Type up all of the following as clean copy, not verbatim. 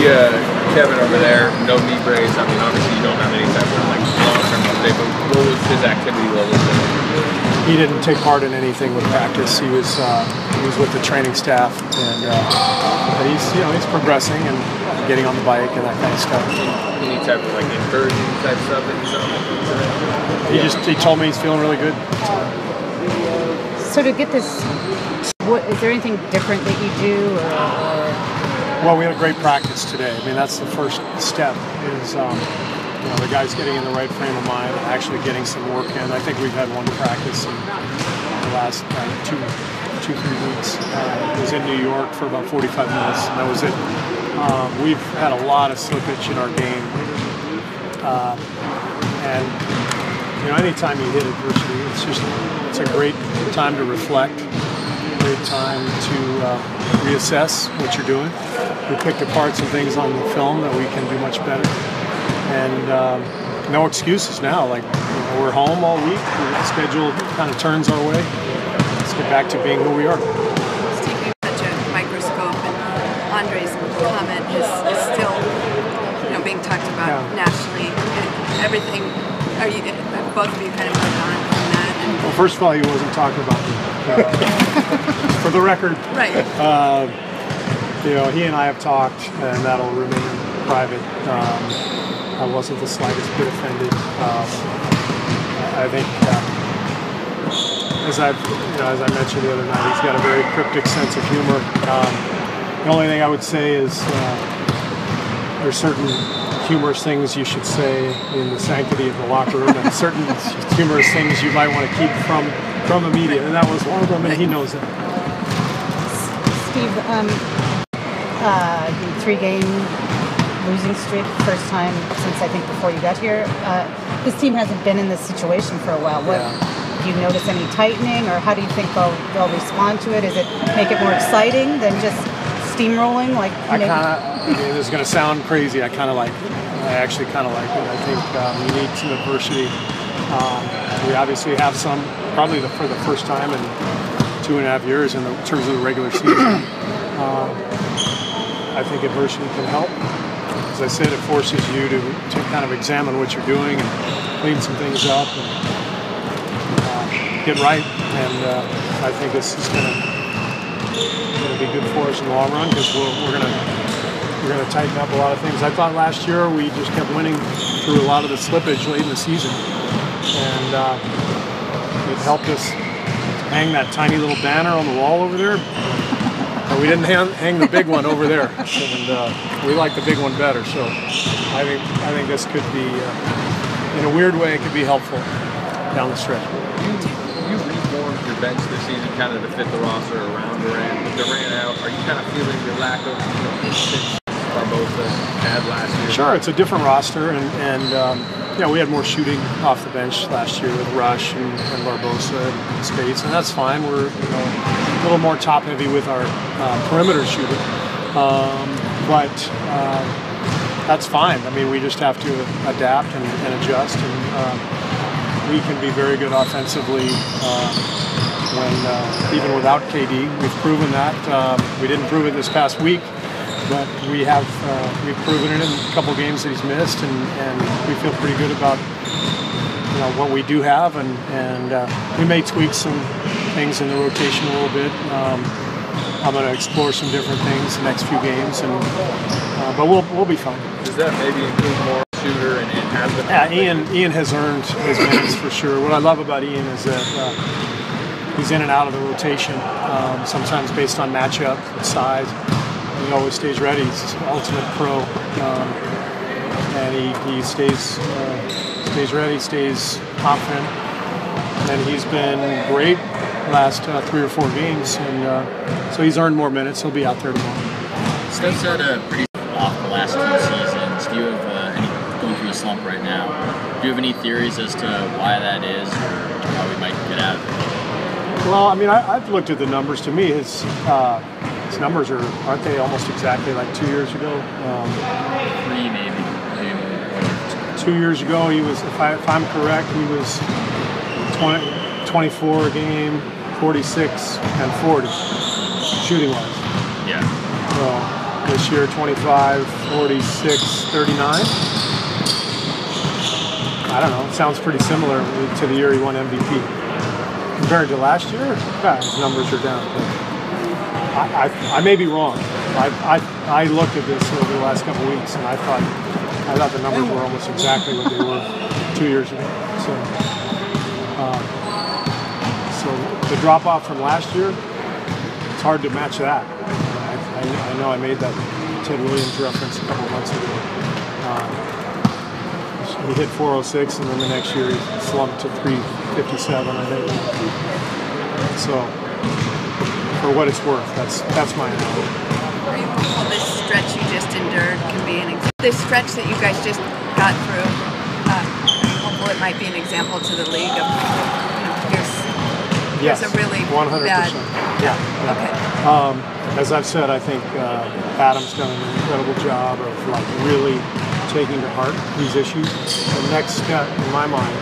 see Kevin over there, no knee brace. I mean, obviously you don't have any type of like long-term update, but what was his activity level? He didn't take part in anything with practice. He was with the training staff, and but he's progressing and getting on the bike and that kind of stuff. Any type of like inversion type stuff that you saw? He told me he's feeling really good. So to get this, is there anything different that you do, or? Well, we had a great practice today. I mean, that's the first step, is the guys getting in the right frame of mind and actually getting some work in. I think we've had one practice in the last 2-3 weeks. It was in New York for about 45 minutes, and that was it. We've had a lot of slippage in our game. And anytime you hit adversity, it's a great time to reflect, a great time to reassess what you're doing. We picked apart some things on the film that we can do much better. And no excuses now. Like, we're home all week. The schedule kind of turns our way. Let's get back to being who we are. It's taking such a microscope, and Andre's comment is still, being talked about nationally. And everything. Are you both of you kind of moved on from that? Well, first of all, he wasn't talking about me. For the record, right? He and I have talked, and that'll remain private. I wasn't the slightest bit offended. I think, as I mentioned the other night, he's got a very cryptic sense of humor. The only thing I would say is there's certain humorous things you should say in the sanctity of the locker room, and certain humorous things you might want to keep from the media, and that was one of them, and he knows that. Steve, the 3-game losing streak, first time since I think before you got here. This team hasn't been in this situation for a while. Do you notice any tightening, or how do you think they'll respond to it? Is it make it more exciting than just steamrolling? This is going to sound crazy. I actually kind of like it. I think we need some adversity. We obviously have some, probably for the first time in 2.5 years in terms of the regular season. I think adversity can help. As I said, it forces you to kind of examine what you're doing and clean some things up and get right. And I think this is going to be good for us in the long run, because we're going to tighten up a lot of things. I thought last year we just kept winning through a lot of the slippage late in the season, and it helped us hang that tiny little banner on the wall over there. But we didn't hang the big one over there, and we like the big one better. So I think this could be, in a weird way, it could be helpful down the stretch. You reformed your bench this season kind of to fit the roster around Durant. With Durant out, are you kind of feeling your lack of instinct Barbosa had last year? Sure, it's a different roster, and we had more shooting off the bench last year with Rush and Barbosa and Spates, and that's fine. We're a little more top heavy with our perimeter shooter, but that's fine. I mean, we just have to adapt and adjust, and we can be very good offensively when even without KD. We've proven that. We didn't prove it this past week, but we've proven it in a couple games that he's missed, and we feel pretty good about what we do have, and we may tweak some things in the rotation a little bit. I'm going to explore some different things the next few games, but we'll be fine. Does that maybe include more shooter and has been? Yeah, Ian has earned his minutes for sure. What I love about Ian is that he's in and out of the rotation, sometimes based on matchup, size. He always stays ready. He's an ultimate pro, and he stays ready, stays confident, and he's been great the last 3 or 4 games, and so he's earned more minutes. He'll be out there tomorrow. Steph's had a pretty off the last 2 seasons. Do you have going through a slump right now? Do you have any theories as to why that is, or how we might get out of it? Well, I mean, I've looked at the numbers. To me, his numbers aren't they almost exactly like 2 years ago? 3 maybe. 2 years ago, he was, if I'm correct, he was 24 a game, 46 and 40 shooting wise. Yeah. So This year, 25, 46, 39. I don't know. It sounds pretty similar to the year he won MVP. Compared to last year, yeah, his numbers are down. But I may be wrong. I looked at this over the last couple of weeks, and I thought the numbers were almost exactly what they were 2 years ago. So the drop off from last year, it's hard to match that. I know I made that Ted Williams reference a couple of months ago. He hit 406, and then the next year he slumped to 357, I think. So, for what it's worth, that's my analogy. Are you hopeful this stretch you just endured can be an example? This stretch that you guys just got through, are you hopeful it might be an example to the league of, here's a really 100%. bad... Yeah. Okay. As I've said, I think Adam's done an incredible job of really taking to heart these issues. The next step, in my mind,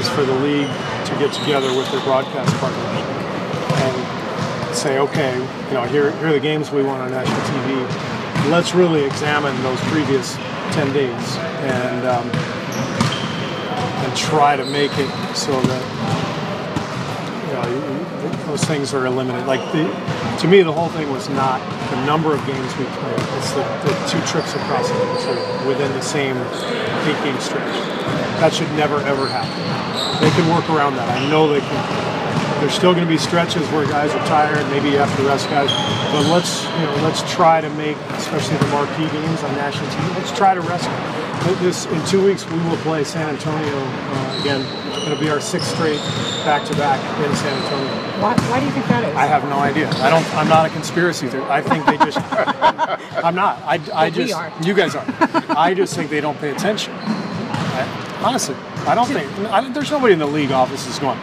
is for the league to get together with their broadcast partners and say, okay, here are the games we want on national TV. Let's really examine those previous 10 days and try to make it so that those things are eliminated. To me, the whole thing was not the number of games we played. It's the 2 trips across the country within the same 8-game stretch. That should never, ever happen. They can work around that. I know they can. There's still going to be stretches where guys are tired. Maybe you have to rest guys. But let's try to make, especially the marquee games on national TV, let's try to rest them. In 2 weeks, we will play San Antonio again. It'll be our 6th straight back-to-back in San Antonio. Why do you think that is? I have no idea. I'm not a conspircy theorist. I think they just. I'm not. We are. You guys are. I just think they don't pay attention. Honestly, I don't think. There's nobody in the league offices going,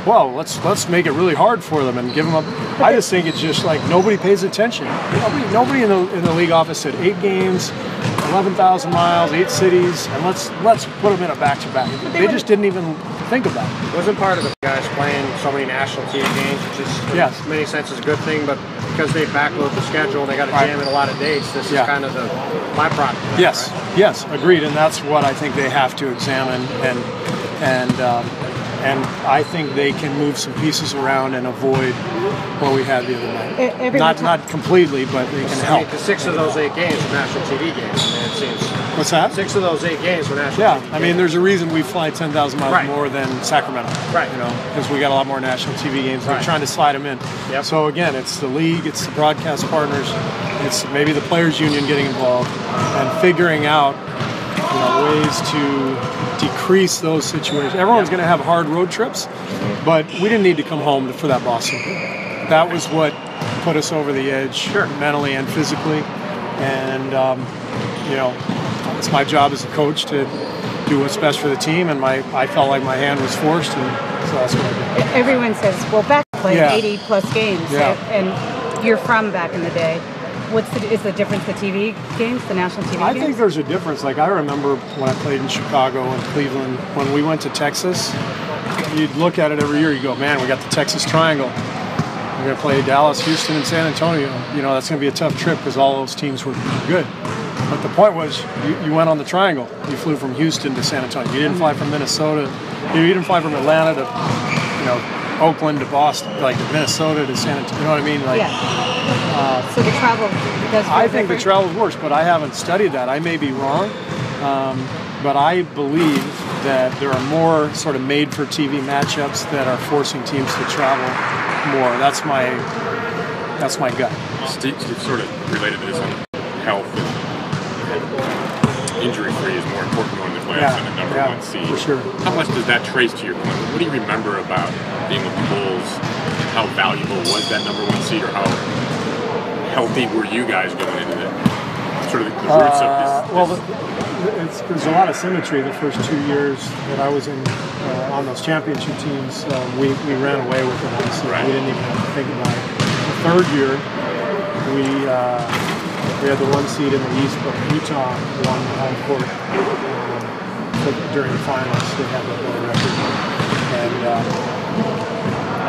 well, let's make it really hard for them and give them up. I just think it's just like nobody pays attention. Nobody in the league office said 8 games, 11,000 miles, 8 cities, and let's put them in a back-to-back. They just didn't even think about it. Wasn't part of it, guys, playing so many national TV games, which is in many senses a good thing, but because they backload the schedule and they got to jam in a lot of dates, this is kind of the byproduct. Yes, yes, agreed, and that's what I think they have to examine, and I think they can move some pieces around and avoid what we had the other night. Not completely, but they can help. 6 of those 8 games were national TV games, it seems. What's that? 6 of those 8 games were national TV games. I mean, there's a reason we fly 10,000 miles more than Sacramento. Right. Because we got a lot more national TV games. They're trying to slide them in. Yep. So again, it's the league, it's the broadcast partners, it's maybe the players' union getting involved and figuring out ways to decrease those situations. Everyone's going to have hard road trips, but we didn't need to come home for that Boston game. That was what put us over the edge, mentally and physically. And it's my job as a coach to do what's best for the team, and I felt like my hand was forced, and so that's what I did. Everyone says, well, back played 80-plus games, and you're from back in the day. Is the difference the TV games, the national TV games? I think there's a difference. Like, I remember when I played in Chicago and Cleveland, when we went to Texas, you'd look at it every year, you go, man, we got the Texas Triangle. We're going to play Dallas, Houston, and San Antonio. That's going to be a tough trip because all those teams were good. But the point was, you went on the Triangle. You flew from Houston to San Antonio. You didn't fly from Minnesota. You didn't fly from Atlanta to, Oakland to Boston, like to Minnesota to San Antonio. You know what I mean? So the travel does. I think the travel is worse, but I haven't studied that. I may be wrong, but I believe that there are more sort of made-for-TV matchups that are forcing teams to travel more. That's my gut. Steve sort of related to this on health and injury-free is more important going to the playoffs than the number 1 seed. For sure. How much does that trace to your point? What do you remember about being with the Bulls? How valuable was that number 1 seed, or how healthy were you guys going into the sort of the roots of this? Well, there's a lot of symmetry the first 2 years that I was in on those championship teams. We ran away with the 1 seed. We didn't even have to think about it. The 3rd year, we had the 1 seed in the East, but Utah won the home court during the finals. They had that better record.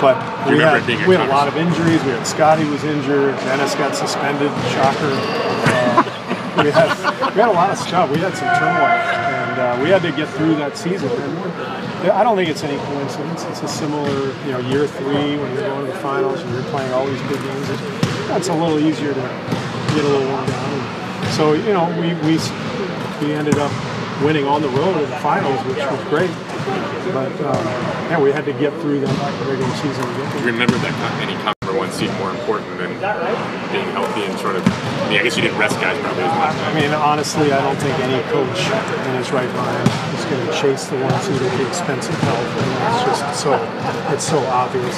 But we had a lot of injuries. We had Scotty was injured. Dennis got suspended. Shocker. we had a lot of stuff. We had some turmoil, and we had to get through that season. And I don't think it's any coincidence. It's a similar, year 3 when you're going to the finals and you're playing all these big games. That's a little easier to get a little worn down. And so, we ended up winning on the road in the finals, which was great. But we had to get through the regular season. Do you remember that any number 1 seed more important than being healthy and sort of? I guess you didn't rest guys probably as much. I mean, honestly, I don't think any coach in his right mind is going to chase the 1 seed at the expense of health. It's so obvious.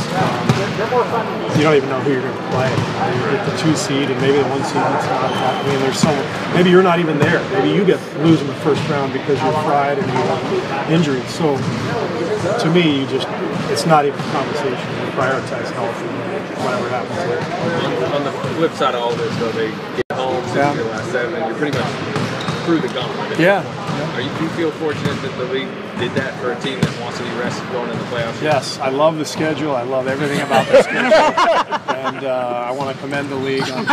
You don't even know who you're going to play. You get the 2 seed, and maybe the 1 seed is not that. I mean, maybe you're not even there. Maybe you get lose in the first round because you're fried and you have injuries. So, to me, it's not even a conversation. You prioritize health and whatever happens there. On the flip side of all this, though, they get home since your last 7, and you're pretty much through the gauntlet. Yeah. Do you feel fortunate that the league did that for a team that wants to be rested going in the playoffs? Yes, I love the schedule. I love everything about the schedule. And I want to commend the league on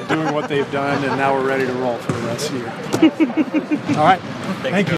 doing what they've done, and now we're ready to roll for the rest of the year. All right. Thank you.